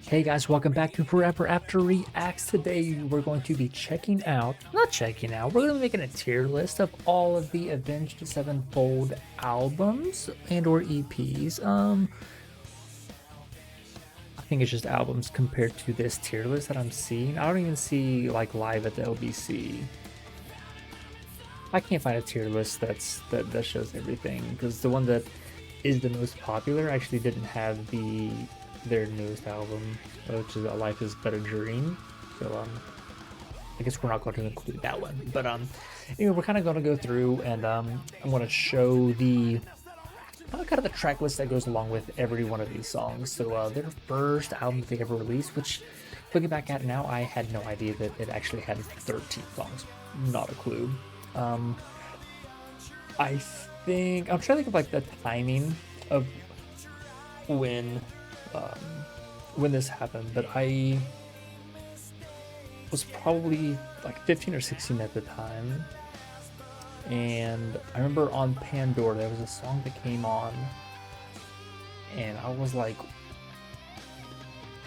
Hey guys, welcome back to Forever After Reacts. Today we're going to be we're going to be making a tier list of all of the Avenged Sevenfold albums and or EPs. I think it's just albums compared to this tier list that I'm seeing. I don't even see like live at the LBC. I can't find a tier list that shows everything because the one that is the most popular actually didn't have their newest album, which is A Life Is But a Dream. So I guess we're not going to include that one. But anyway, we're kind of going to go through and I'm going to show the kind of the track list that goes along with every one of these songs. So their first album that they ever released, which looking back at it now, I had no idea that it actually had 13 songs. Not a clue. I think I'm trying to think of like the timing of when this happened, but I was probably like 15 or 16 at the time, and I remember on Pandora there was a song that came on and I was like,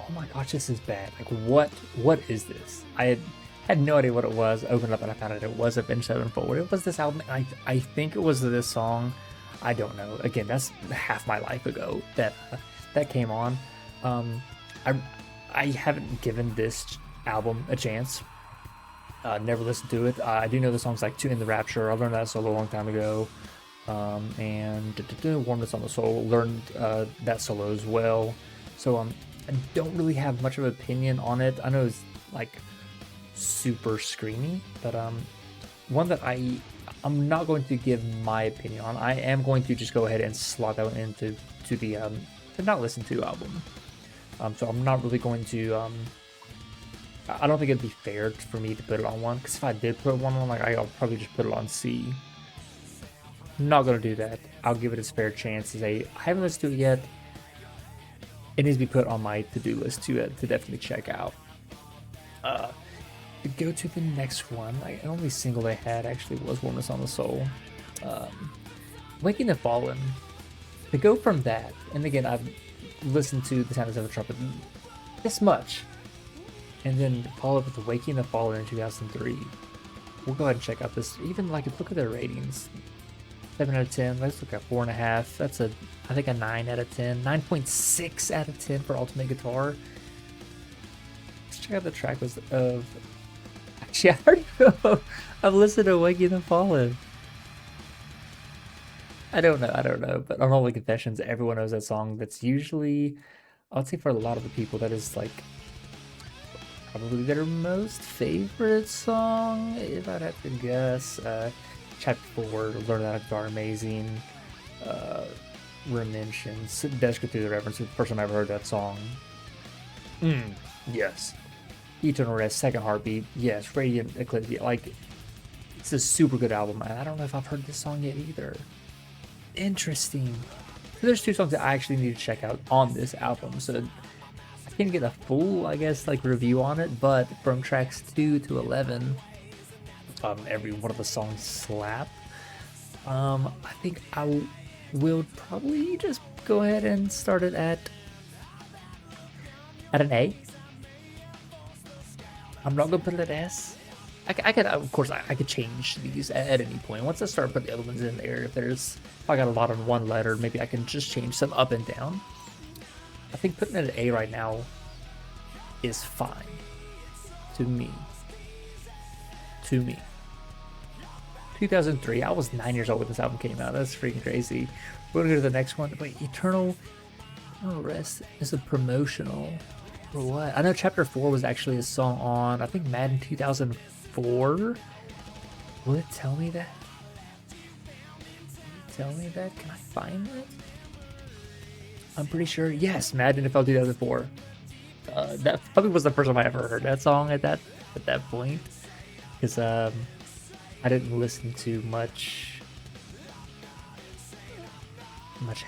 oh my gosh, this is bad. Like what is this? I had no idea what it was. Opened up and I found out it was Avenged Sevenfold. It was this album. I think it was this song. I don't know. Again, that's half my life ago that came on. I haven't given this album a chance. Never listened to it. I do know the songs like "To In the Rapture." I learned that solo a long time ago. And "Warmness on the Soul." Learned that solo as well. So I don't really have much of an opinion on it. I know it's like super screamy, but one that I'm not going to give my opinion on. I am going to just go ahead and slot that one into the to not listen to album. So I'm not really going to I don't think it'd be fair for me to put it on one, because if I did put one on, like, I'll probably just put it on C. I'm not gonna do that. I'll give it its fair chance. I haven't listened to it yet. It needs to be put on my to-do list to definitely check out. To go to the next one, the only single they had actually was "Warmness on the Soul." "Waking the Fallen." To go from that, and again, I've listened to "The Sound of a Trumpet" this much, and then follow up with "Waking the Fallen" in 2003. We'll go ahead and check out this. Even like, look at their ratings. 7 out of 10. Let's look at 4.5. That's I think a 9 out of 10. 9.6 out of 10 for Ultimate Guitar. Let's check out the track list of. Actually, I already know. I've listened to "Waking the Fallen." I don't know, but Unholy Confessions, everyone knows that song. That's usually, I would say for a lot of the people, that is like probably their most favorite song, if I'd have to guess. Chapter 4, Learn That Guitar, amazing. Reminiscence, Desperate Through the Reverence, the first time I ever heard that song. Yes. Eternal Rest, Second Heartbeat, yes. Radiant Eclipse, like, it's a super good album, and I don't know if I've heard this song yet either. Interesting. So there's 2 songs that I actually need to check out on this album, so I can't get a full, I guess, like, review on it, but from tracks 2 to 11, every one of the songs slap. I think I will probably just go ahead and start it at an A. I'm not gonna put it at S. I could, of course, I could change these at any point. Once I start putting the other ones in there, if I got a lot on one letter, maybe I can just change some up and down. I think putting it at A right now is fine. To me. 2003, I was 9 years old when this album came out. That's freaking crazy. We're gonna go to the next one. Wait, Eternal Rest is a promotional. For what? I know Chapter 4 was actually a song on, I think, Madden 2004. Will it tell me that? Can I find it? I'm pretty sure. Yes, Madden NFL 2004. That probably was the first time I ever heard that song at that point, because I didn't listen to much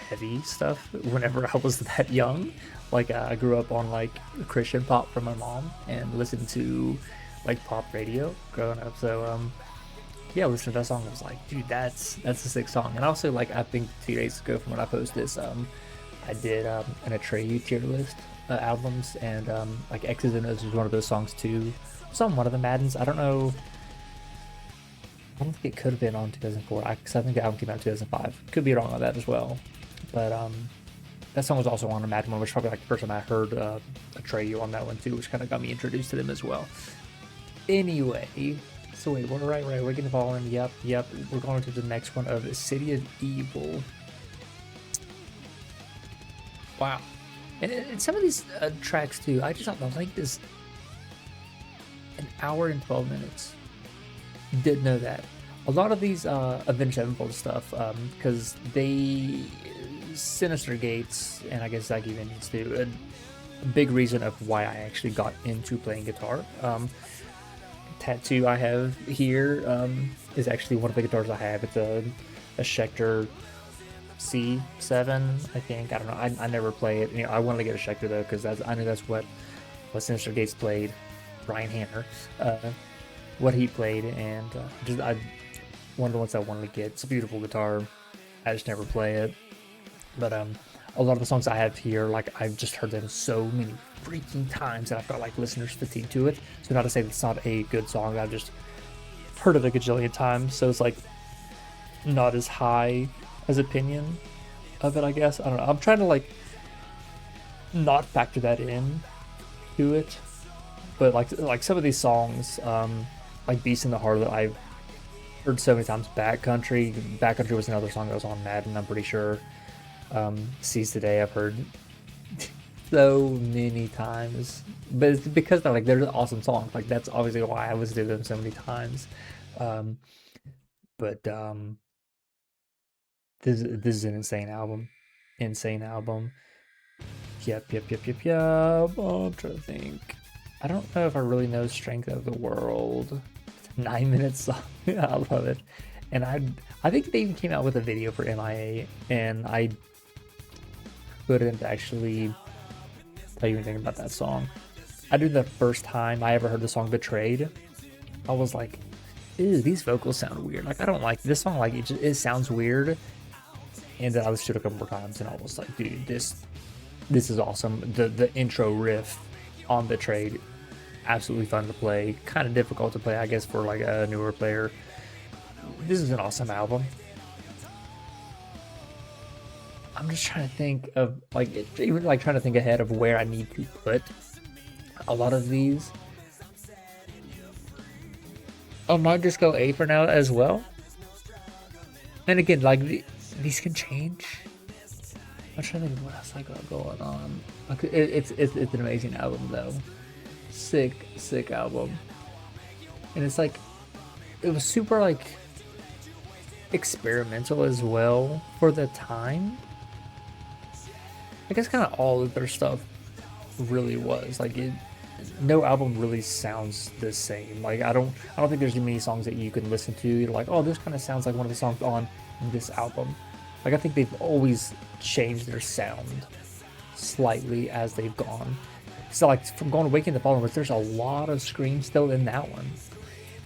heavy stuff whenever I was that young. Like, I grew up on like Christian pop from my mom and listened to like pop radio growing up. So yeah, listening to that song, I was like, dude, that's a sick song. And also, like, I think 2 days ago from when I posted this, I did an Atreyu tier list. albums, and like X's and O's was one of those songs too. It's on one of the Maddens. I don't know. I don't think it could have been on 2004, because I think the album came out in 2005. Could be wrong on that as well. But that song was also on a Madden one, which is probably like the first time I heard Atreyu on that one too, which kind of got me introduced to them as well. Anyway, so wait, we're right, we're getting fallen. Yep, we're going to the next one of City of Evil. Wow. And some of these tracks too, I just thought the length is an hour and 12 minutes. Didn't know that. A lot of these Avenged Sevenfold stuff, because they Sinister Gates, and I guess Zach even needs to, a big reason of why I actually got into playing guitar. Tattoo I have here is actually one of the guitars I have. It's a Schecter C7, I think. I don't know. I never play it. You know, I wanted to get a Schecter though, because I knew that's what Sinister Gates played. Brian Hanner, what he played, and one of the ones I wanted to get. It's a beautiful guitar. I just never play it. But a lot of the songs I have here, like I've just heard them so many freaking times that I've got like listener's fatigue to it. So not to say it's not a good song, I've just heard it a gajillion times. So it's like not as high as opinion of it, I guess. I don't know. I'm trying to like not factor that in to it. But like some of these songs, like Beast in the Heart that I've heard so many times. Backcountry was another song that was on Madden, I'm pretty sure. Seize the Day I've heard so many times, but it's because they're awesome songs. Like that's obviously why I listened to them so many times. But this is an insane album. Yep. Oh, I'm trying to think. I don't know if I really know Strength of the World. It's a 9-minute song. I love it. And I think they even came out with a video for MIA, and I couldn't actually tell you anything about that song. I did the first time I ever heard the song Betrayed. I was like, ew, these vocals sound weird. Like, I don't like this song. Like, it sounds weird. And then I listened to it a couple more times, and I was like, dude, this is awesome. The intro riff on Betrayed, absolutely fun to play. Kind of difficult to play, I guess, for like a newer player. This is an awesome album. I'm just trying to think of even trying to think ahead of where I need to put a lot of these. I might just go A for now as well. And again, like these can change. I'm trying to think of what else I got going on. It's an amazing album though. Sick album. And it's like, it was super like experimental as well for the time. I guess kind of all of their stuff really was like it. No album really sounds the same. Like I don't think there's many songs that you can listen to. You're like, oh, this kind of sounds like one of the songs on this album. Like I think they've always changed their sound slightly as they've gone. So like from going to Waking the Fallen, there's a lot of screams still in that one,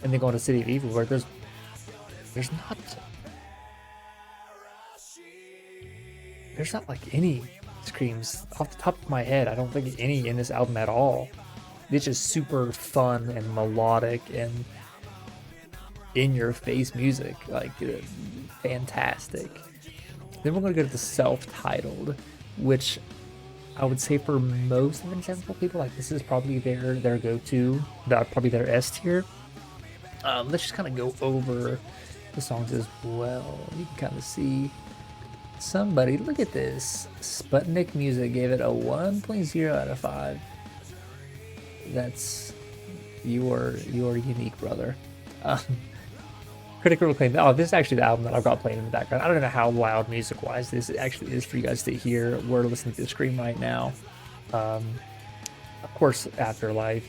and then going to City of Evil where there's not like any screams off the top of my head. I don't think any in this album at all. It's just super fun and melodic and in your face music, like fantastic. Then we're gonna go to the self-titled, which I would say for most Avenged Sevenfold people, like this is probably their go-to, probably their S tier. Let's just kind of go over the songs as well. You can kind of see somebody. Look at this. Sputnik Music gave it a 1.0 out of 5. That's you are unique, brother. Critical acclaim. Oh, this is actually the album that I've got playing in the background. I don't know how loud music-wise this actually is for you guys to hear. We're listening to the screen right now. Of course, Afterlife.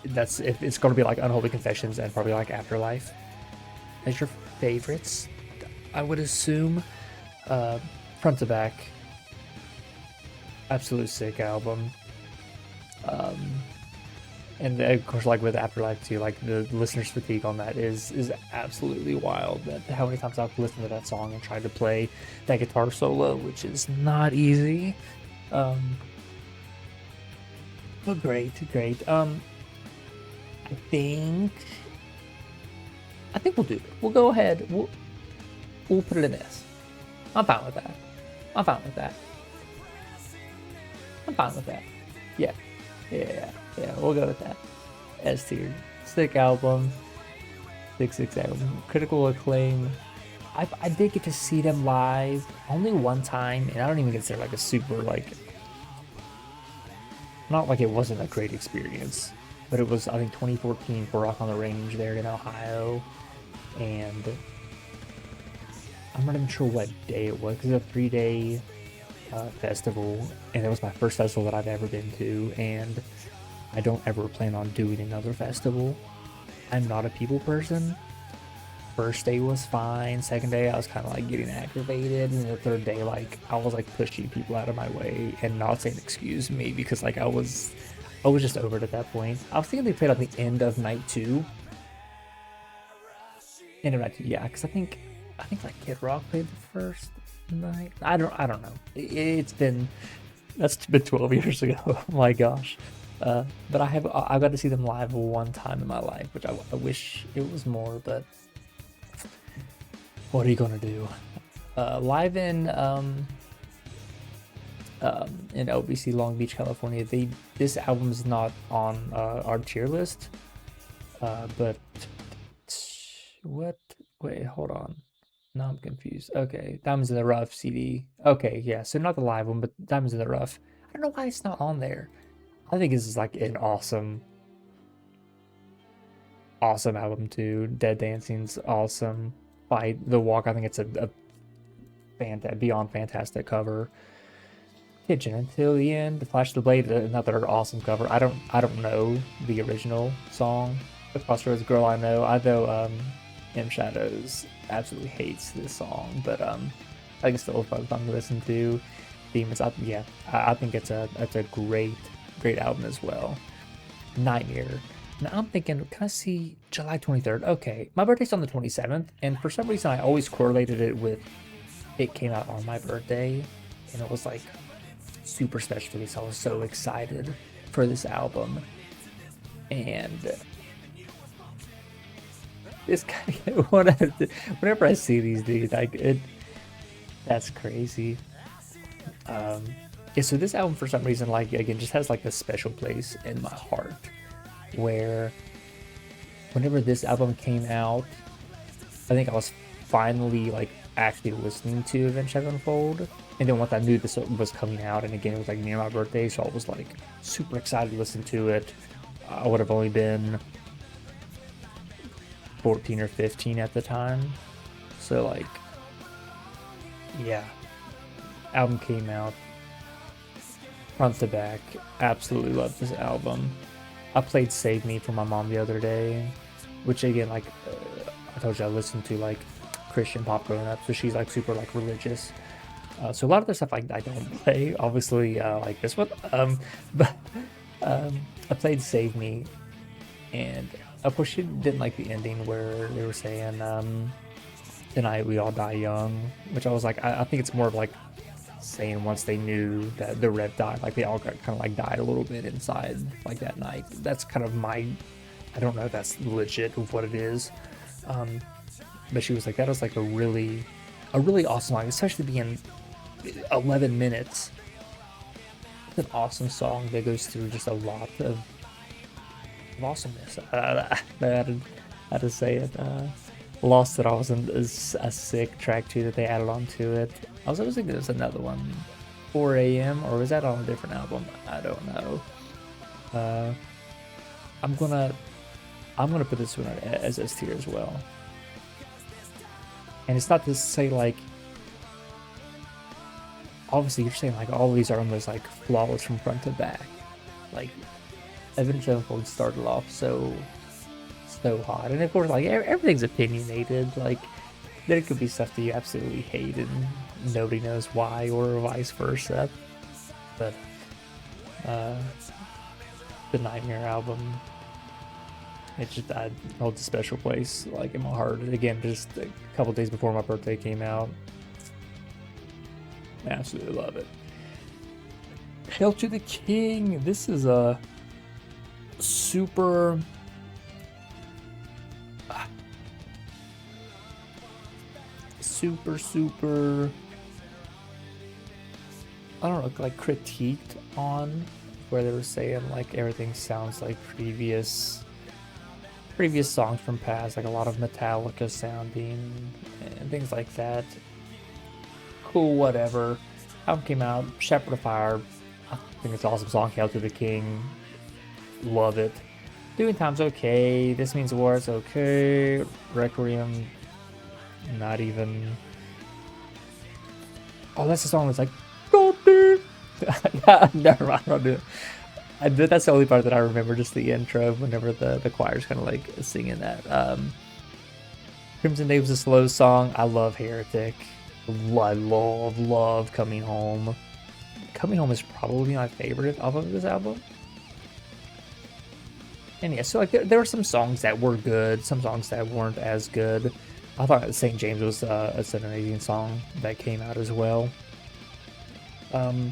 It's going to be like Unholy Confessions and probably like Afterlife as your favorites, I would assume. Front to back, absolute sick album. And of course, like with Afterlife too, like the listener's fatigue on that is absolutely wild. That how many times I've listened to that song and tried to play that guitar solo, which is not easy. But great, great. I think we'll do it. We'll go ahead. We'll put it in this. I'm fine with that. I'm fine with that. I'm fine with that. Yeah. We'll go with that. S tier. Sick album. Sick album. Critical acclaim. I did get to see them live only one time, and I don't even consider like a super like. Not like it wasn't a great experience, but it was, I think, 2014 for Rock on the Range there in Ohio, and I'm not even sure what day it was because it's a 3-day festival, and it was my first festival that I've ever been to, and I don't ever plan on doing another festival. I'm not a people person. First day was fine. Second day I was kind of like getting aggravated, and the third day like I was like pushing people out of my way and not saying excuse me because like I was just over it at that point. I was thinking they played on the end of night 2. End of night 2, yeah, because I think like Kid Rock played the first night. I don't know. That's been 12 years ago. Oh my gosh. But I got to see them live one time in my life, which I wish it was more, but what are you gonna do? Live in LBC Long Beach, California. This album's not on our tier list. But what? Wait, hold on. No, I'm confused. Okay, Diamonds in the Rough CD. Okay, yeah. So not the live one, but Diamonds in the Rough. I don't know why it's not on there. I think this is like an awesome album too. Dead Dancing's awesome. Fight the Walk, I think it's a beyond fantastic cover. Kitchen Until the End, The Flash of the Blade, another awesome cover. I don't know the original song. The Crossroads Girl I know. I know M Shadows absolutely hates this song, but I think it's still fun to listen to. Demons, I think it's a great album as well. Nightmare. Now I'm thinking, can I see July 23rd? Okay, my birthday's on the 27th, and for some reason I always correlated it with it came out on my birthday, and it was like super special to me, so I was so excited for this album. And this guy, whenever I see these dudes, that's crazy. Yeah, so this album for some reason, like again, just has like a special place in my heart. Where whenever this album came out, I think I was finally like actually listening to Avenged Sevenfold, and then once I knew this was coming out, and again it was like near my birthday, so I was like super excited to listen to it. I would have only been 14 or 15 at the time, so like yeah, album came out front to back. Absolutely love this album. I played Save Me for my mom the other day, which again, like I told you, I listened to like Christian pop growing up, so she's like super like religious. So a lot of the stuff I don't play, obviously, like this one. But I played Save Me, and of course she didn't like the ending where they were saying tonight we all die young, which I was like, I think it's more of like saying once they knew that the Rev died, like they all got kind of like died a little bit inside like that night. That's kind of I don't know if that's legit of what it is, but she was like, that was like a really awesome song, especially being 11 minutes. It's an awesome song that goes through just a lot of awesomeness. I had to say it. Lost It All is a sick track too that they added onto it. I was thinking there was another one, 4 a.m. or was that on a different album? I don't know. I'm gonna put this one as S tier as well. And it's not to say like, obviously you're saying like all of these are almost like flawless from front to back. Like Avenged Sevenfold started off so hot, and of course like everything's opinionated. Like there could be stuff that you absolutely hate and nobody knows why, or vice versa. But the Nightmare album, it just holds a special place like in my heart. Again, just a couple days before my birthday came out. I absolutely love it. Hail to the King. This is a super super I don't know, like critiqued on, where they were saying like everything sounds like previous songs from past, like a lot of Metallica sounding and things like that. Cool, whatever. Album came out, Shepherd of Fire. I think it's an awesome song. Hail to the King. Love it. Doing Time's okay. This Means War is okay. Requiem, not even. Oh, that's the song that's like, never mind, I'll do it. That's the only part that I remember, just the intro, whenever the choir's kind of like singing that. Crimson Day was a slow song. I love Heretic. I love Coming Home. Coming Home is probably my favorite off of this album. And yeah, so like there were some songs that were good, some songs that weren't as good. I thought St. James was it's an amazing song that came out as well. Yeah,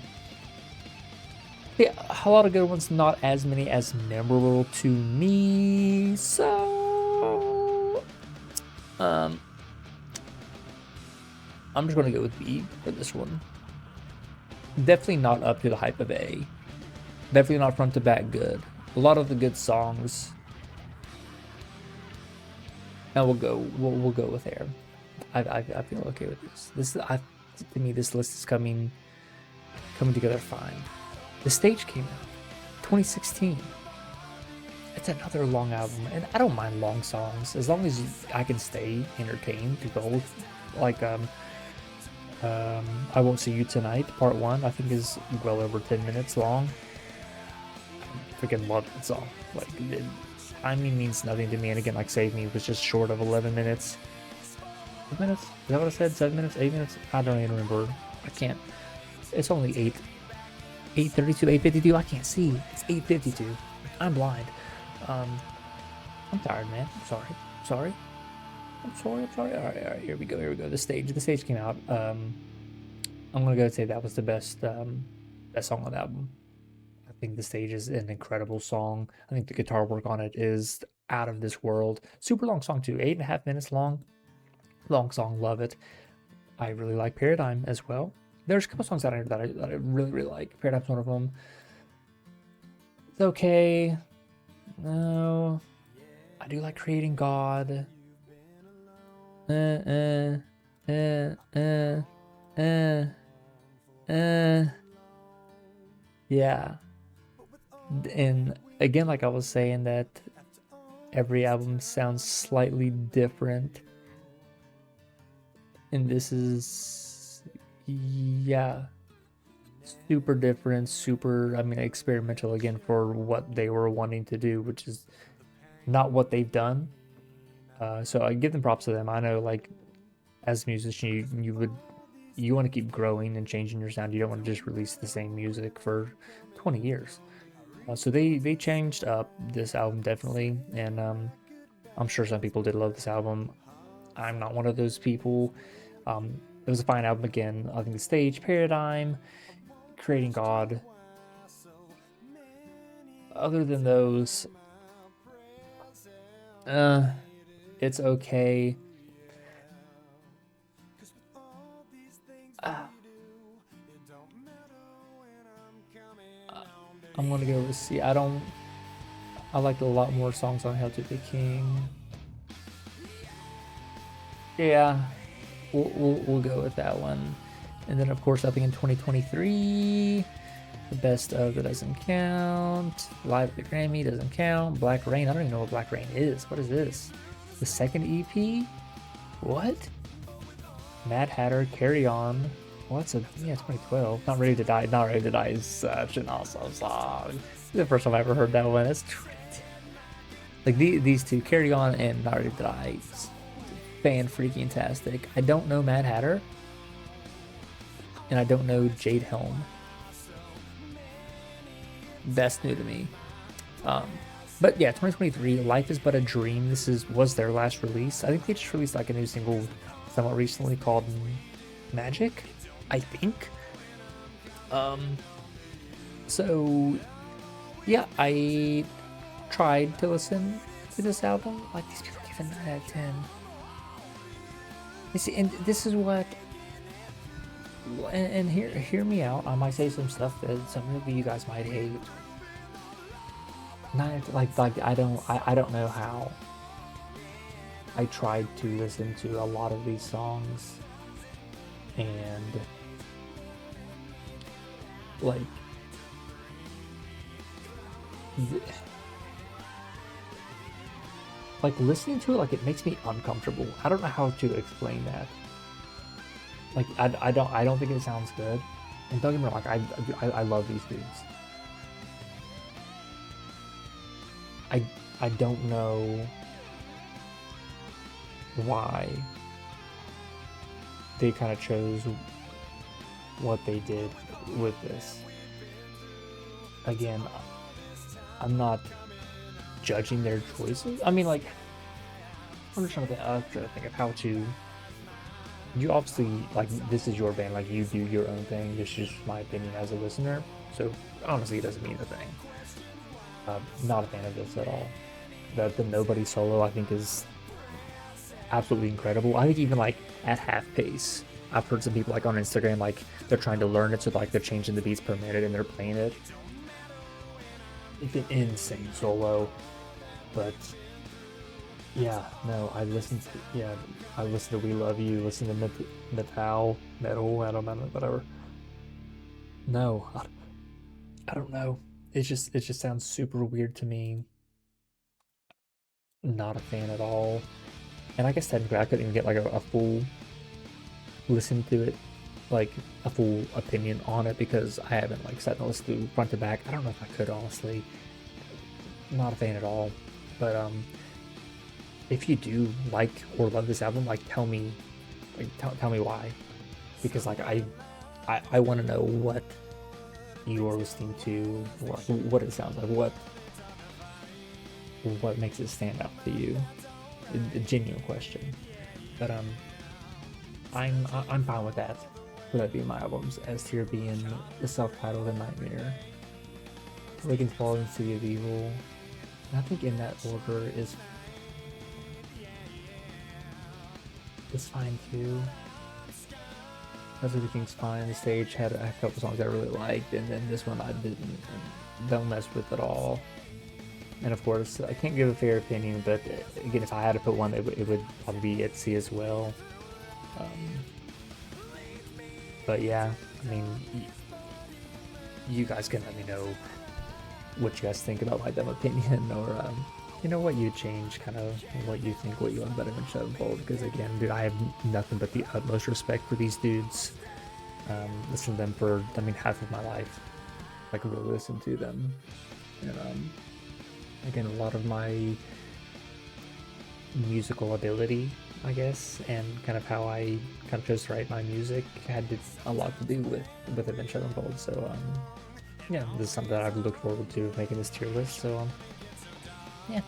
a lot of good ones, not as many as memorable to me. So, I'm just gonna go with B for this one. Definitely not up to the hype of A. Definitely not front to back good. A lot of the good songs. And we'll go with there. I feel okay with this. To me, this list is coming together fine. The Stage came out 2016. It's another long album, and I don't mind long songs as long as I can stay entertained through the whole. Like I Won't See You Tonight, Part 1, I think is well over 10 minutes long. I freaking love that song. Like, timing means nothing to me, and again, like Save Me was just short of 11 minutes. 8 minutes? Is that what I said? 7 minutes? 8 minutes? I don't even remember. I can't. It's only 8:32, 8:52. I can't see. It's 8:52. I'm blind. I'm tired, man. I'm sorry. All right. Here we go. The stage came out. I'm gonna go say that was the best song on the album. I think The Stage is an incredible song. I think the guitar work on it is out of this world. Super long song too, 8.5 minutes long. Long song, love it. I really like Paradigm as well. There's a couple songs that I really like. Paradigm's one of them. It's okay. No, I do like Creating God. Yeah. And again, like I was saying, that every album sounds slightly different. And this is, yeah, super different, experimental again for what they were wanting to do, which is not what they've done. So I give them props to them. I know, like, as a musician, you want to keep growing and changing your sound. You don't want to just release the same music for 20 years. So they changed up this album definitely, and I'm sure some people did love this album. I'm not one of those people. It was a fine album again. I think The Stage, Paradigm, Creating God. Other than those, it's okay. I'm gonna go with C. I liked a lot more songs on Hail to the King. Yeah, we'll go with that one. And then of course, I think in 2023, the best of that doesn't count. Live at the Grammy doesn't count. Black Rain, I don't even know what Black Rain is. What is this? The second EP? What? Mad Hatter, Carry On. Well, it's 2012. Not Ready to Die. Not Ready to Die is such an awesome song. This is the first time I ever heard that one. That's like these two, Carry On and Not Ready to Die, fan-freaking-tastic. I don't know Mad Hatter, and I don't know Jade Helm. That's new to me. But yeah, 2023, Life Is But a Dream. This was their last release. I think they just released like a new single somewhat recently called Magic, I think. So yeah, I tried to listen to this album. Like, these people give it 9 out of 10. You see, and this is what. And hear me out. I might say some stuff that some of you guys might hate. Not like I don't know how. I tried to listen to a lot of these songs, and like listening to it, like, it makes me uncomfortable. I don't know how to explain that. Like, I don't think it sounds good. And don't get me wrong, like, I love these dudes. I don't know why they kind of chose what they did with this. Again, I'm not judging their choices. I mean, like, I'm just trying to think of how to. You obviously, like, this is your band, like, you do your own thing. This is just my opinion as a listener. So honestly, it doesn't mean a thing. Not a fan of this at all. The Nobody solo, I think, is absolutely incredible. I think even like at half pace, I've heard some people like on Instagram, like, they're trying to learn it, so like they're changing the beats per minute and they're playing it. It's an insane solo, but yeah, no, I listened to We Love You, listen to Metal, I don't know, whatever. No, I don't know. It just sounds super weird to me. Not a fan at all. And I guess technically I couldn't even get like a full listen to it, like a full opinion on it, because I haven't like sat and listened through front to back. I don't know if I could, honestly. Not a fan at all. But if you do like or love this album, like, tell me, like, tell me why, because like I want to know what you are listening to, what it sounds like, what makes it stand out to you. A genuine question. But I'm fine with that. For that being my albums, S tier being the self-titled and Nightmare, Lincoln's Fallen, City of Evil. And I think in that order is fine too. Because Everything's Fine. The Stage had a couple songs I really liked, and then this one I don't mess with at all. And of course, I can't give a fair opinion, but again, if I had to put one, it would probably be Etsy as well. But yeah, I mean, you guys can let me know what you guys think about my dumb opinion, or you know, what you change, kind of what you think, what you want better than Sevenfold. Because again, dude, I have nothing but the utmost respect for these dudes. Listen to them for, I mean, half of my life. Like, really listen to them. And again, a lot of my musical ability, I guess, and kind of how I kind of chose to write my music had a lot to do with Avenged Sevenfold. So yeah, this is something that I've looked forward to, making this tier list. So yeah.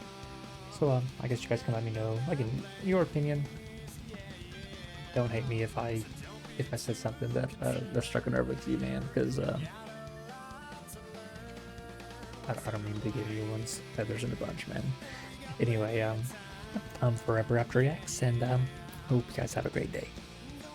So I guess you guys can let me know, like, in your opinion. Don't hate me if I said something that struck a nerve with you, man, because I don't mean to give you ones feathers in a bunch, man. Anyway, I'm ForeverAfterReacts, and hope you guys have a great day.